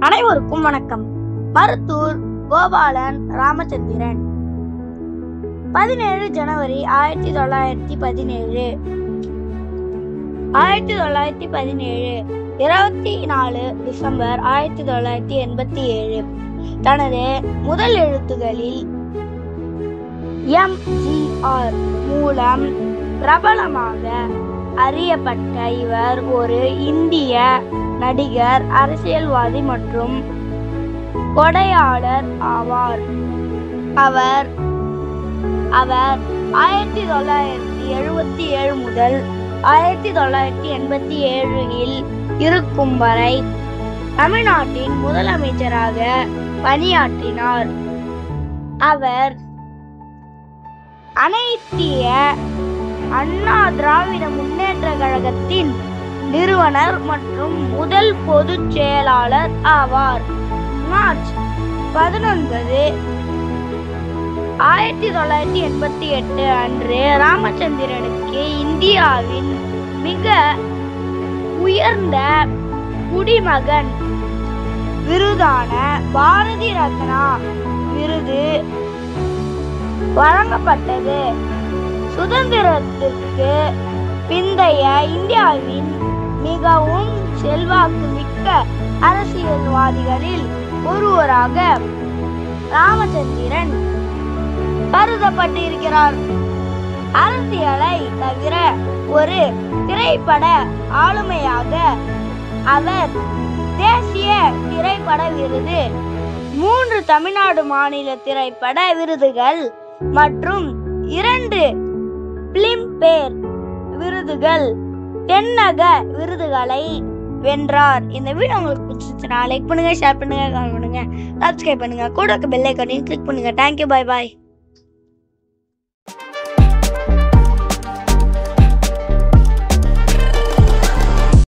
அனைவருக்கும் வணக்கம். மருத்தூர் கோபாலன் ராமச்சந்திரன். 17 ஜனவரி 1917. 24 டிசம்பர் 1987. தனது முதல் எழுத்துகளில் MGR மூலம் பிரபலமாக அறியப்பட்ட இவர் ஒரு இந்திய நடிகர், அரசியல்வாதி மற்றும் கொடையாளர் ஆவார். அவர் 1977 முதல் 1987 இருக்கும் வரை தமிழ்நாட்டின் முதலமைச்சராக பணியாற்றினார். அவர் அனைத்திய அண்ணா திராவிட முன்னேற்ற கழகத்தின் நிறுவனர் மற்றும் முதல் பொதுச் செயலாளர் ஆவார். மார்ச் 19, 1988 அன்று ராமச்சந்திரனுக்கு இந்தியாவின் மிக உயர்ந்த குடிமகன் விருதான பாரதி ரத்னா விருது வழங்கப்பட்டது. சுதந்திரத்திற்கு பிந்தைய இந்தியாவின் மிகவும் செல்வாக்கு மிக்க அரசியல்வாதிகளில் ஒருவராக ராமச்சந்திரன் கருதப்பட்டிருக்கிறார். அரசியலை தவிர ஒரு திரைப்பட ஆளுமையாக அவர் தேசிய திரைப்பட விருது, 3 தமிழ்நாடு மாநில திரைப்பட விருதுகள் மற்றும் 2 பிலிம்பேர் விருதுகள், தென்னக விருதுகளை வென்றார். இந்த வீடியோ உங்களுக்கு பிடிச்சிருச்சுன்னா லைக் பண்ணுங்க, ஷேர் பண்ணுங்க, கமெண்ட் பண்ணுங்க, சப்ஸ்கிரைப் பண்ணுங்க, கூட பெல் ஐகானையும் கிளிக் பண்ணுங்க. Thank you, bye bye.